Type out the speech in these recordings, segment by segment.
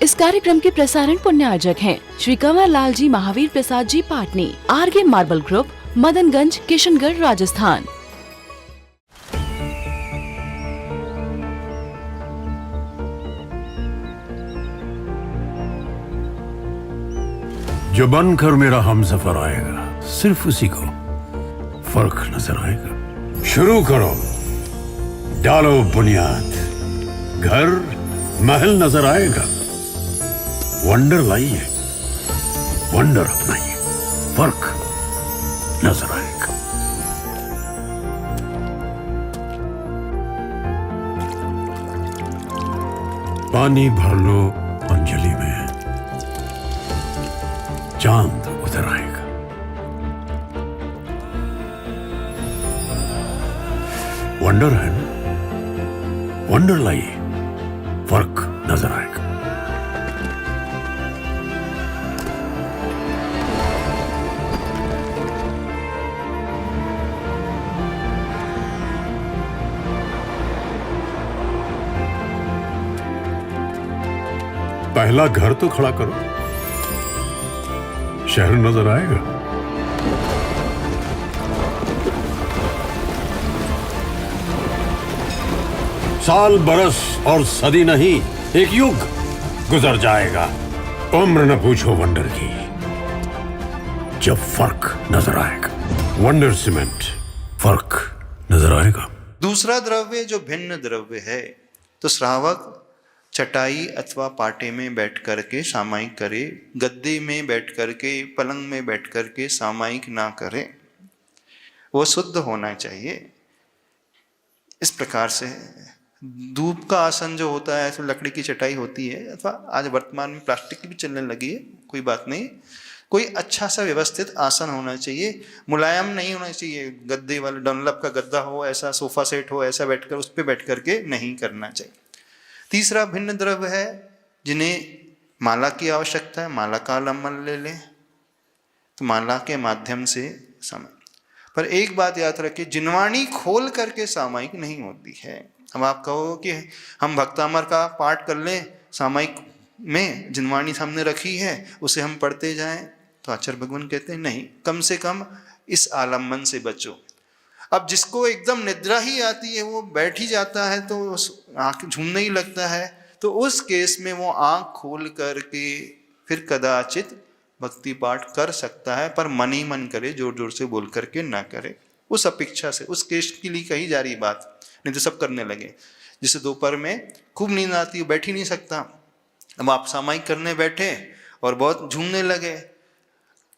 इस कार्यक्रम के प्रसारण पुण्यार्जक हैं Shri Kanwar Lal ji Mahavir Prasad ji Patni, RK marble group, Madanganj, Kishangarh, Rajasthan. जो बनकर मेरा हमसफर आएगा, सिर्फ उसी को फर्क नजर आएगा। शुरू करो, डालो बुनियाद, घर महल नजर आएगा। वंडर लाइए, वंडर अपनाइए, फर्क नजर आएगा। पानी भर लो अंजलि में, चांद उतर आएगा। वंडर है ना, वंडर लाइए, फर्क नजर आएगा। पहला घर तो खड़ा करो, शहर नजर आएगा। साल बरस और सदी नहीं, एक युग गुजर जाएगा। उम्र न पूछो वंडर की, जब फर्क नजर आएगा। वंडर सीमेंट, फर्क नजर आएगा। दूसरा द्रव्य जो भिन्न द्रव्य है, तो श्रावक चटाई अथवा पाटे में बैठ करके सामायिक करे, गद्दे में बैठ करके, पलंग में बैठ करके सामायिक ना करे। वो शुद्ध होना चाहिए। इस प्रकार से धूप का आसन जो होता है, तो लकड़ी की चटाई होती है, अथवा आज वर्तमान में प्लास्टिक की भी चलने लगी है, कोई बात नहीं। कोई अच्छा सा व्यवस्थित आसन होना चाहिए, मुलायम नहीं होना चाहिए। गद्दे वाला डनलप का गद्दा हो, ऐसा सोफा सेट हो, ऐसा बैठकर उस पर बैठ करके नहीं करना चाहिए। तीसरा भिन्न द्रव्य है जिन्हें माला की आवश्यकता है, माला का आलम्बन ले लें, तो माला के माध्यम से समय। पर एक बात याद रखिए, जिनवाणी खोल करके सामायिक नहीं होती है। अब आप कहो कि हम भक्तामर का पाठ कर लें, सामायिक में जिनवाणी सामने रखी है, उसे हम पढ़ते जाएं, तो आचार्य भगवान कहते हैं नहीं, कम से कम इस आलम्बन से बचो। अब जिसको एकदम निद्रा ही आती है, वो बैठ ही जाता है तो आँख झूमने ही लगता है, तो उस केस में वो आँख खोल करके फिर कदाचित भक्ति पाठ कर सकता है, पर मन ही मन करे, जोर जोर से बोल करके ना करे। उस अपेक्षा से उस केस के लिए कही जा रही बात, नहीं तो सब करने लगे। जिसे दोपहर में खूब नींद आती है, बैठ ही नहीं सकता, अब आप सामायिक करने बैठे और बहुत झूमने लगे,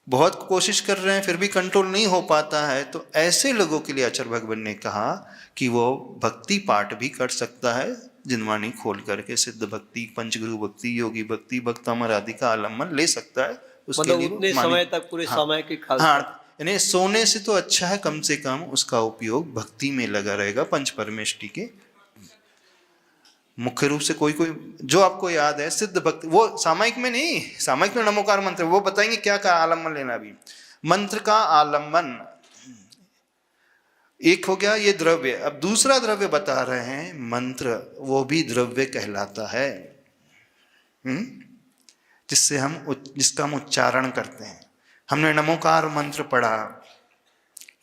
बहुत कोशिश कर रहे हैं, फिर भी कंट्रोल नहीं हो पाता है, तो ऐसे लोगों के लिए आचार्य भगवान ने कहा कि वो भक्ति पाठ भी कर सकता है, जिनवाणी खोल करके। सिद्ध भक्ति, पंचगुरु भक्ति, योगी भक्ति, भक्तामर आदि का आलम्बन ले सकता है। उसके लिए उतने समय तक पूरे समय के खास, यानी सोने से तो अच्छा है कम से कम उसका उपयोग भक्ति में लगा रहेगा, पंच परमेष्टि के मुख्य रूप से। कोई जो आपको याद है सिद्ध भक्ति, वो सामायिक में नहीं, सामायिक में नमोकार मंत्र, वो बताएंगे क्या का आलम्बन लेना। भी मंत्र का आलम्बन एक हो गया, ये द्रव्य। अब दूसरा द्रव्य बता रहे हैं, मंत्र, वो भी द्रव्य कहलाता है, जिसका हम उच्चारण करते हैं। हमने नमोकार मंत्र पढ़ा,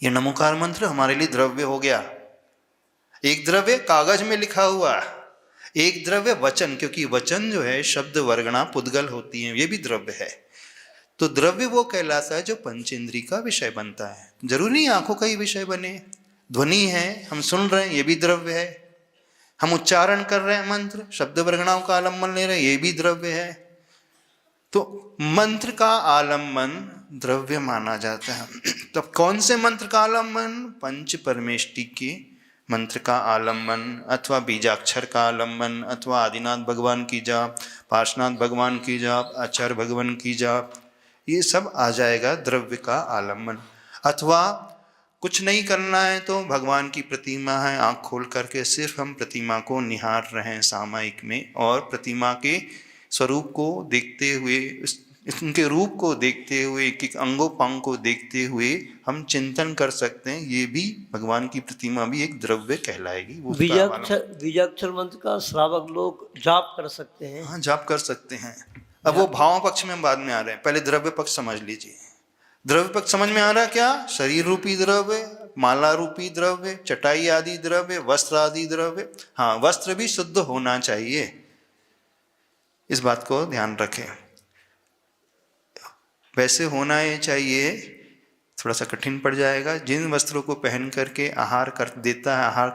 ये नमोकार मंत्र हमारे लिए द्रव्य हो गया। एक द्रव्य कागज में लिखा हुआ, एक द्रव्य वचन, क्योंकि वचन जो है शब्द वर्गणा पुद्गल होती है, ये भी द्रव्य है। तो द्रव्य वो कहलाता है जो पंचेंद्री का विषय बनता है। जरूरी नहीं आंखों का ही विषय बने, ध्वनि है, हम सुन रहे हैं, ये भी द्रव्य है। हम उच्चारण कर रहे हैं मंत्र, शब्द वर्गणाओं का आलम्बन ले रहे हैं, ये भी द्रव्य है। तो मंत्र का आलम्बन द्रव्य माना जाता है। तो कौन से मंत्र का आलम्बन? पंच परमेष्टि के मंत्र का आलम्बन, अथवा बीजाक्षर का आलम्बन, अथवा आदिनाथ भगवान की जाप, पार्श्वनाथ भगवान की जाप, आचार्य भगवान की जाप, ये सब आ जाएगा द्रव्य का आलम्बन। अथवा कुछ नहीं करना है तो भगवान की प्रतिमा है, आँख खोल करके सिर्फ हम प्रतिमा को निहार रहे हैं सामायिक में, और प्रतिमा के स्वरूप को देखते हुए इनके रूप को देखते हुए, एक एक अंगोपांग को देखते हुए हम चिंतन कर सकते हैं। ये भी भगवान की प्रतिमा भी एक द्रव्य कहलाएगी। वो उसका हवाला- बीजाक्षर मंत्र का श्रावक लोग जाप कर सकते हैं। हाँ, जाप कर सकते हैं। अब वो भाव पक्ष में हम बाद में आ रहे हैं, पहले द्रव्य पक्ष समझ लीजिए। द्रव्य पक्ष समझ में आ रहा है क्या? शरीर रूपी द्रव्य, माला रूपी द्रव्य, चटाई आदि द्रव्य, वस्त्र आदि द्रव्य। हाँ, वस्त्र भी शुद्ध होना चाहिए, इस बात को ध्यान रखें। वैसे होना ही चाहिए, थोड़ा सा कठिन पड़ जाएगा। जिन वस्त्रों को पहन करके आहार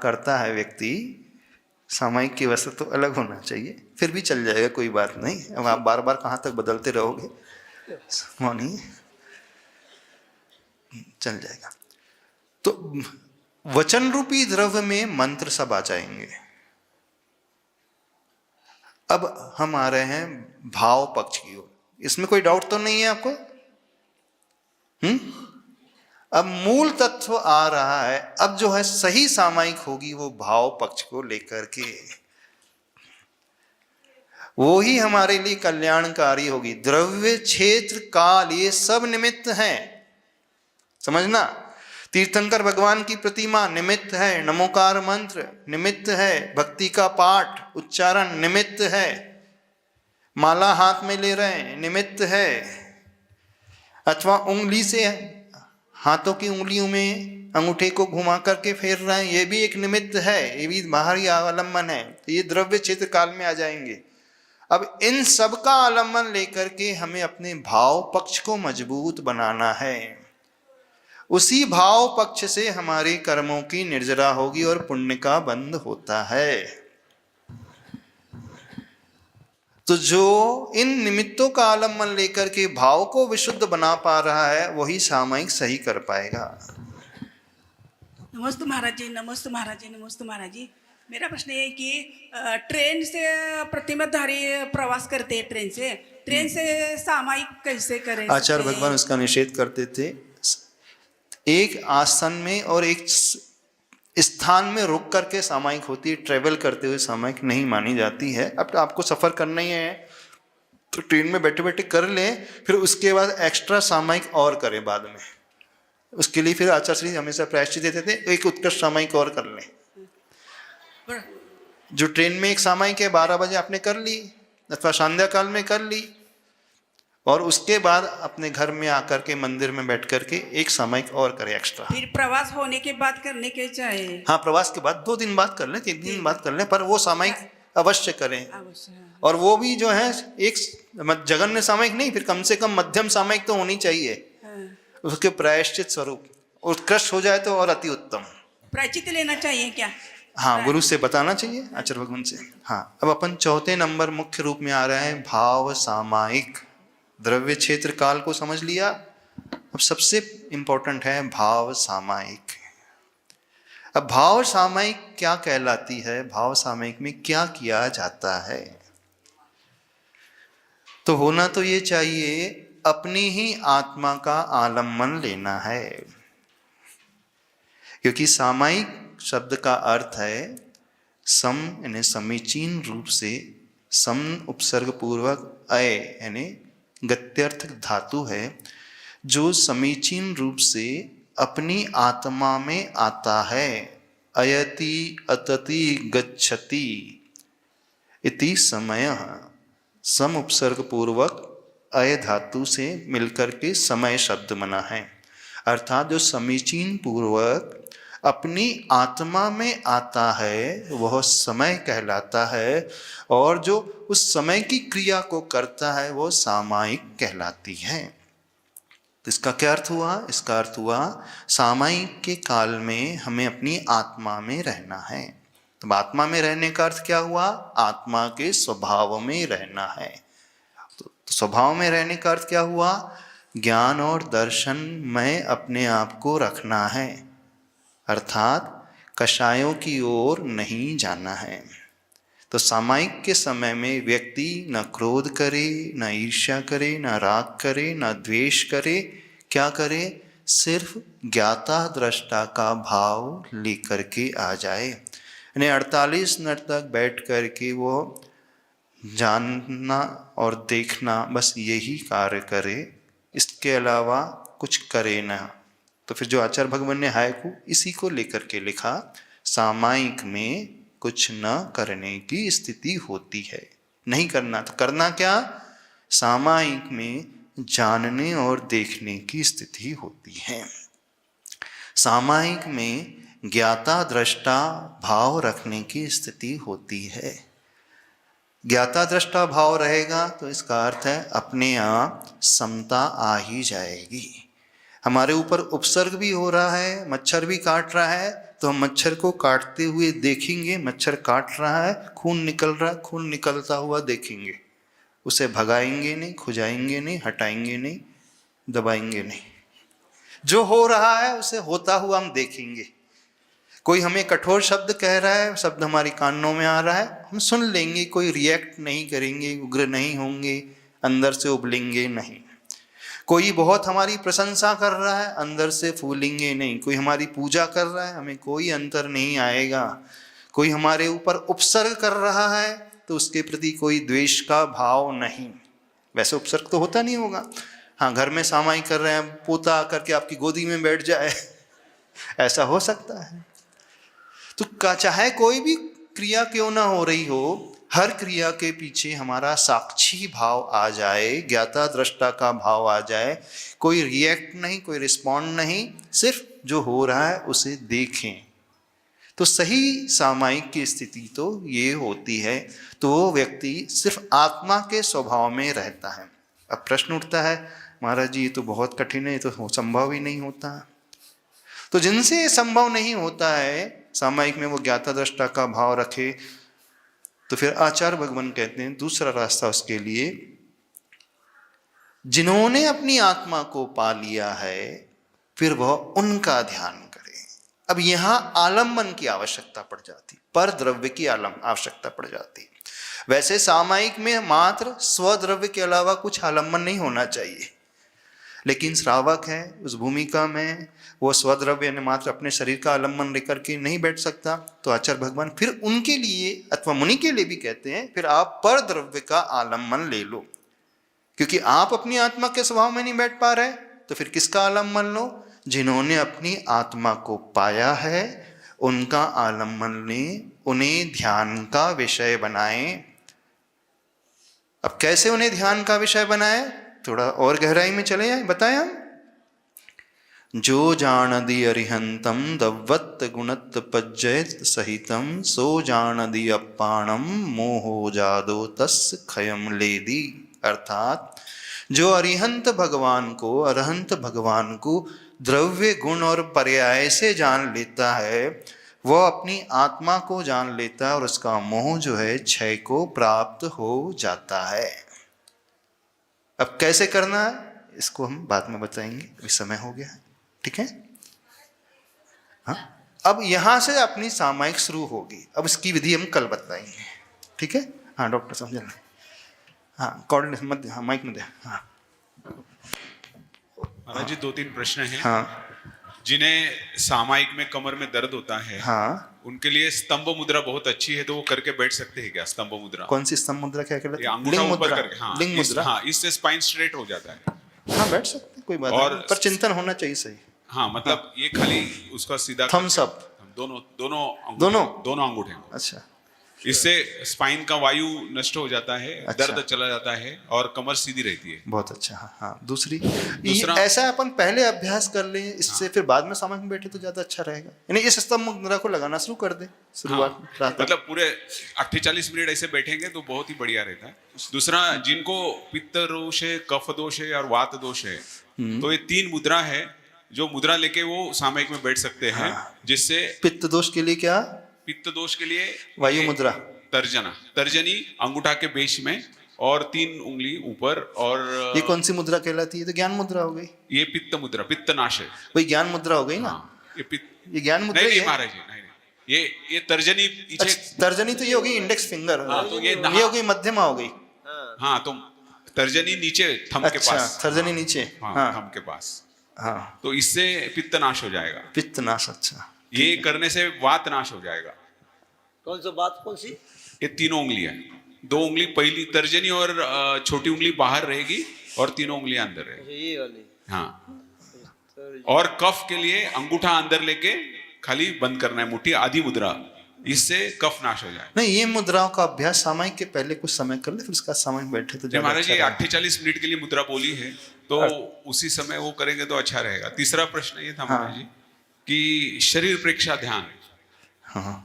करता है व्यक्ति, सामायिक के वस्त्र तो अलग होना चाहिए, फिर भी चल जाएगा, कोई बात नहीं। अब आप बार बार कहाँ तक बदलते रहोगे, वो नहीं, चल जाएगा। तो वचन रूपी द्रव्य में मंत्र सब आ जाएंगे। अब हम आ रहे हैं भाव पक्ष की ओर। इसमें कोई डाउट तो नहीं है आपको? अब मूल तत्व आ रहा है। अब जो है सही सामायिक होगी वो भाव पक्ष को लेकर के, वो ही हमारे लिए कल्याणकारी होगी। द्रव्य, क्षेत्र, काल, ये सब निमित्त हैं, समझना। तीर्थंकर भगवान की प्रतिमा निमित्त है, नमोकार मंत्र निमित्त है, भक्ति का पाठ उच्चारण निमित्त है, माला हाथ में ले रहे हैं निमित्त है, अथवा उंगली से हाथों की उंगलियों में अंगूठे को घुमा करके फेर रहे हैं, ये भी एक निमित्त है, ये भी बाहरी आलम्बन है। ये द्रव्य क्षेत्र काल में आ जाएंगे। अब इन सब का आलम्बन लेकर के हमें अपने भाव पक्ष को मजबूत बनाना है। उसी भाव पक्ष से हमारे कर्मों की निर्जरा होगी और पुण्य का बंध होता है। तो जो इन निमित्तों का आलम्बन लेकर के भाव को विशुद्ध बना पा रहा है, वही सामायिक सही कर पाएगा। नमस्ते महाराज जी, नमस्ते महाराज जी, नमस्ते महाराज जी। मेरा प्रश्न ये है कि ट्रेन से प्रतिमाधारी प्रवास करते हैं, ट्रेन से सामायिक कैसे करें? आचार्य भगवान उसका निषेध करते थे। एक आसन में और एक स्थान में रुक करके सामायिक होती है, ट्रेवल करते हुए सामायिक नहीं मानी जाती है। अब आपको सफर करना ही है तो ट्रेन में बैठे बैठे कर लें, फिर उसके बाद एक्स्ट्रा सामायिक और करें बाद में। उसके लिए फिर आचार्य श्री हमेशा प्रायश्चित देते थे, एक उत्कृष्ट सामायिक और कर लें। जो ट्रेन में एक सामायिक है 12 बजे आपने कर ली अथवा संध्या काल में कर ली, और उसके बाद अपने घर में आकर के मंदिर में बैठ करके एक सामायिक और करें एक्स्ट्रा। फिर प्रवास होने के बाद करने के चाहिए? हाँ, प्रवास के बाद 2 दिन बाद कर लें, 3 दिन बाद कर लें, पर वो सामायिक अवश्य करें। अवश्य। और वो भी जो है एक जघन्य सामायिक नहीं, फिर कम से कम मध्यम सामायिक तो होनी चाहिए। उसके प्रायश्चित स्वरूप उत्कृष्ट हो जाए तो और अति उत्तम। प्रायश्चित लेना चाहिए क्या? हाँ, गुरु से बताना चाहिए, आचार्य भगवान से। हाँ, अब अपन चौथे नंबर मुख्य रूप में आ रहे हैं भाव सामायिक। द्रव्य, क्षेत्र, काल को समझ लिया। अब सबसे इंपॉर्टेंट है भाव सामायिक। अब भाव सामायिक क्या कहलाती है, भाव सामायिक में क्या किया जाता है? तो होना तो ये चाहिए, अपनी ही आत्मा का आलम्बन लेना है। क्योंकि सामायिक शब्द का अर्थ है सम, यानी समीचीन रूप से, सम उपसर्ग पूर्वक अय यानी गत्यर्थ धातु है, जो समीचीन रूप से अपनी आत्मा में आता है। अयति अतति गच्छति इति समयः, सम उपसर्ग पूर्वक अय धातु से मिलकर के समय शब्द बना है। अर्थात जो समीचीन पूर्वक अपनी आत्मा में आता है वह समय कहलाता है, और जो उस समय की क्रिया को करता है वो सामायिक कहलाती है। तो इसका क्या अर्थ हुआ? इसका अर्थ हुआ सामायिक के काल में हमें अपनी आत्मा में रहना है। तो आत्मा में रहने का अर्थ क्या हुआ? आत्मा के स्वभाव में रहना है। तो स्वभाव में रहने का अर्थ क्या हुआ? ज्ञान और दर्शन में अपने आप को रखना है, अर्थात कषायों की ओर नहीं जाना है। तो सामायिक के समय में व्यक्ति न क्रोध करे, न ईर्ष्या करे, न राग करे, न द्वेष करे। क्या करे? सिर्फ ज्ञाता दृष्टा का भाव लेकर के आ जाए। यानी 48 मिनट तक बैठ कर के वो जानना और देखना, बस यही कार्य करे, इसके अलावा कुछ करे ना। तो फिर जो आचार्य भगवान ने हायकू इसी को लेकर के लिखा, सामायिक में कुछ न करने की स्थिति होती है। नहीं करना तो करना क्या? सामायिक में जानने और देखने की स्थिति होती है। सामायिक में ज्ञाता दृष्टा भाव रखने की स्थिति होती है। ज्ञाता दृष्टा भाव रहेगा तो इसका अर्थ है अपने आप समता आ ही जाएगी। हमारे ऊपर उपसर्ग भी हो रहा है, मच्छर भी काट रहा है, तो हम मच्छर को काटते हुए देखेंगे। मच्छर काट रहा है, खून निकल रहा है, खून निकलता हुआ देखेंगे। उसे भगाएंगे नहीं, खुजाएंगे नहीं, हटाएंगे नहीं, दबाएंगे नहीं। जो हो रहा है उसे होता हुआ हम देखेंगे। कोई हमें कठोर शब्द कह रहा है, शब्द हमारी कानों में आ रहा है, हम सुन लेंगे, कोई रिएक्ट नहीं करेंगे, उग्र नहीं होंगे, अंदर से उबलेंगे नहीं। कोई बहुत हमारी प्रशंसा कर रहा है, अंदर से फूलेंगे नहीं। कोई हमारी पूजा कर रहा है, हमें कोई अंतर नहीं आएगा। कोई हमारे ऊपर उपसर्ग कर रहा है तो उसके प्रति कोई द्वेष का भाव नहीं। वैसे उपसर्ग तो होता नहीं होगा। हाँ, घर में सामायिक कर रहे हैं, पोता आकर के आपकी गोदी में बैठ जाए, ऐसा हो सकता है। तो चाहे कोई भी क्रिया क्यों ना हो रही हो, हर क्रिया के पीछे हमारा साक्षी भाव आ जाए, ज्ञाता दृष्टा का भाव आ जाए। कोई रिएक्ट नहीं, कोई रिस्पॉन्ड नहीं, सिर्फ जो हो रहा है उसे देखें। तो सही सामायिक की स्थिति तो ये होती है। तो वो व्यक्ति सिर्फ आत्मा के स्वभाव में रहता है। अब प्रश्न उठता है, महाराज जी ये तो बहुत कठिन है, ये तो संभव ही नहीं होता। तो जिनसे संभव नहीं होता है सामायिक में वो ज्ञाता दृष्टा का भाव रखे, तो फिर आचार्य भगवान कहते हैं दूसरा रास्ता उसके लिए, जिन्होंने अपनी आत्मा को पा लिया है फिर वह उनका ध्यान करे। अब यहां आलम्बन की आवश्यकता पड़ जाती, पर द्रव्य की आवश्यकता पड़ जाती। वैसे सामायिक में मात्र स्वद्रव्य के अलावा कुछ आलम्बन नहीं होना चाहिए, लेकिन श्रावक है, उस भूमिका में वो स्वद्रव्य यानी मात्र अपने शरीर का आलम्बन लेकर के नहीं बैठ सकता। तो आचार्य भगवान फिर उनके लिए अथवा मुनि के लिए भी कहते हैं, फिर आप पर द्रव्य का आलम्बन ले लो, क्योंकि आप अपनी आत्मा के स्वभाव में नहीं बैठ पा रहे, तो फिर किसका आलम्बन लो? जिन्होंने अपनी आत्मा को पाया है उनका आलम्बन लें, उन्हें ध्यान का विषय बनाएं। अब कैसे उन्हें ध्यान का विषय बनाए? थोड़ा और गहराई में चले जाए, बताएं हम। जो जानदि अरिहंतम दव्वत गुणत पज्जयत सहितम, सो जानदि अपाणम मोहो जादो तस् खयम लेदी। अर्थात जो अरिहंत भगवान को, अरहंत भगवान को द्रव्य गुण और पर्याय से जान लेता है, वह अपनी आत्मा को जान लेता है और उसका मोह जो है क्षय को प्राप्त हो जाता है। अब कैसे करना है इसको हम बाद में बताएंगे, अभी समय हो गया है, ठीक है। हाँ, अब यहां से अपनी सामायिक शुरू होगी। अब इसकी विधि हम कल बताएंगे, ठीक है। हाँ डॉक्टर समझ, हाँ कॉर्ड मत, हाँ माइक में दे। हाँ महाराज जी 2-3 प्रश्न हैं। हाँ, जिन्हें सामायिक में कमर में दर्द होता है, हाँ, उनके लिए स्तंभ मुद्रा बहुत अच्छी है, तो वो करके बैठ सकते हैं क्या? स्तंभ मुद्रा, कौन सी स्तंभ मुद्रा क्या कहलाती है? अंगूठा लिंग ऊपर मुद्रा, करके, हाँ, लिंग मुद्रा। हाँ, इससे स्पाइन स्ट्रेट हो जाता है। हाँ बैठ सकते हैं, कोई बात और नहीं, पर चिंतन होना चाहिए सही। हाँ, मतलब ये खाली उसका सीधा थम्स अप, दोनों अंगूठे। अच्छा, इससे स्पाइन का वायु नष्ट हो जाता है, अच्छा। दर्द चला जाता है और कमर सीधी रहती है। बहुत अच्छा। हाँ हाँ, दूसरा ऐसा अपन पहले अभ्यास कर लें, इससे फिर बाद में सामायिक में बैठे तो ज्यादा अच्छा रहेगा। यानी इस स्तंभ मुद्रा को लगाना शुरू कर दे शुरुआत में, रात में। मतलब पूरे 48 मिनट ऐसे बैठेंगे तो बहुत ही बढ़िया रहता है। दूसरा, जिनको पित्त दोष है, कफ दोष है और वात दोष है, तो ये 3 मुद्रा है जो मुद्रा लेके वो सामायिक में बैठ सकते हैं। जिससे पित्त दोष के लिए क्या? पित्त दोष के लिए वायु मुद्रा, तर्जनी अंगूठा के बीच में और 3 उंगली ऊपर। और ये कौन सी मुद्रा कहलाती है? तो ज्ञान मुद्रा हो गई। ये पित्त मुद्रा, पित्त नाश है, वही ज्ञान मुद्रा हो गई ना। ये ज्ञान मुद्रा नहीं महाराज जी, नहीं, ये तर्जनी पीछे। अच्छा, तर्जनी तो ये हो गई इंडेक्स फिंगर। हाँ, तो ये हो गई मध्यमा हो गई। हाँ, तो तर्जनी नीचे थंब के पास। तर्जनी नीचे, हाँ, थंब के पास। हाँ, तो इससे पित्त नाश हो जाएगा। पित्त नाश, अच्छा। ये करने से वात नाश हो जाएगा। कौन सी बात, कौन सी? ये 3 उंगलियां, 2 उंगली पहली तर्जनी और छोटी उंगली बाहर रहेगी और तीनों उंगलियां अंदर रहेगी। ये वाली हाँ, और कफ के लिए अंगूठा अंदर लेके खाली बंद करना है मुट्ठी, आधी मुद्रा, इससे कफ नाश हो जाए। नहीं, ये मुद्राओं का अभ्यास सामायिक के पहले कुछ समय कर ले, फिर उसका सामायिक बैठे तो ज्यादा महाराज अच्छा जी रहेगा। 48 मिनट के लिए मुद्रा बोली है, तो उसी समय वो करेंगे तो अच्छा रहेगा। तीसरा प्रश्न ये था महाराज जी कि शरीर प्रेक्षा ध्यान हाँ,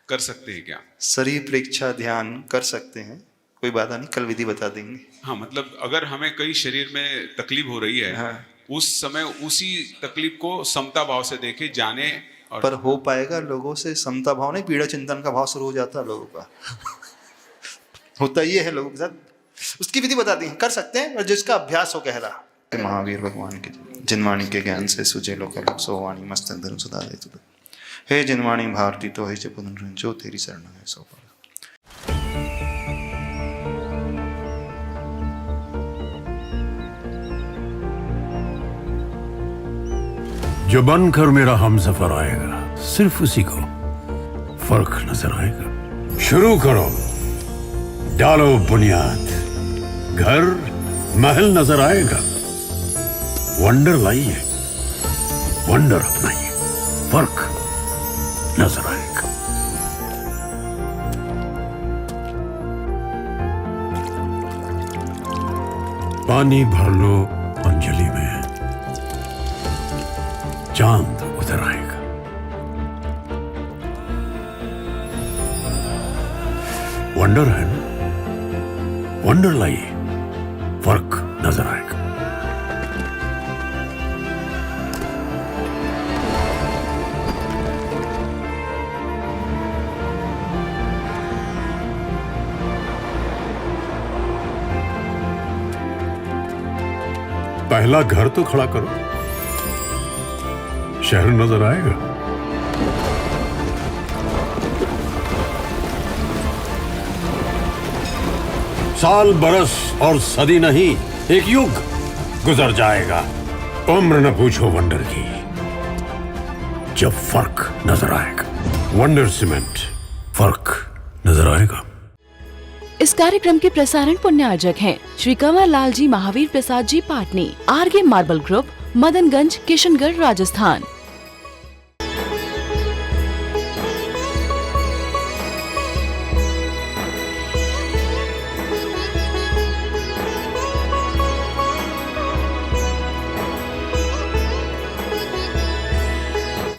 कर सकते हैं क्या? शरीर प्रेक्षा ध्यान कर सकते हैं, कोई बात नहीं, कल विधि बता देंगे। हाँ, मतलब अगर हमें कहीं शरीर में तकलीफ हो रही है, हाँ। उस समय उसी तकलीफ को समता भाव से देखे, जाने। और पर हो पाएगा लोगों से समता भाव नहीं, पीड़ा चिंतन का भाव शुरू हो जाता है लोगों का होता ये है लोगों के साथ। उसकी विधि बता दी, कर सकते हैं, और जिसका अभ्यास हो गहरा। महावीर भगवान के जिनवाणी के ज्ञान से सुजे लोक सो वाणी मस्त धर्म सुधा दे तुद। हे जिनवाणी भारती तो हे जो तेरी शरण है सो पार। जो बनकर मेरा हमसफर आएगा, सिर्फ उसी को फर्क नजर आएगा। शुरू करो, डालो बुनियाद, घर महल नजर आएगा। वंडर लाइए, वंडर अपनाइए, फर्क नजर आएगा। पानी भर लो अंजलि में, चांद उतर आएगा। वंडर है ना, वंडर लाइए, फर्क नजर आएगा। पहला घर तो खड़ा करो, शहर नजर आएगा। साल बरस और सदी नहीं, एक युग गुजर जाएगा। उम्र न पूछो वंडर की, जब फर्क नजर आएगा। वंडर सीमेंट, फर्क नजर आएगा। इस कार्यक्रम के प्रसारण पुण्यार्जक हैं श्री कंवर लाल जी महावीर प्रसाद जी पाटनी, आरगे मार्बल ग्रुप, मदनगंज, किशनगढ़, राजस्थान।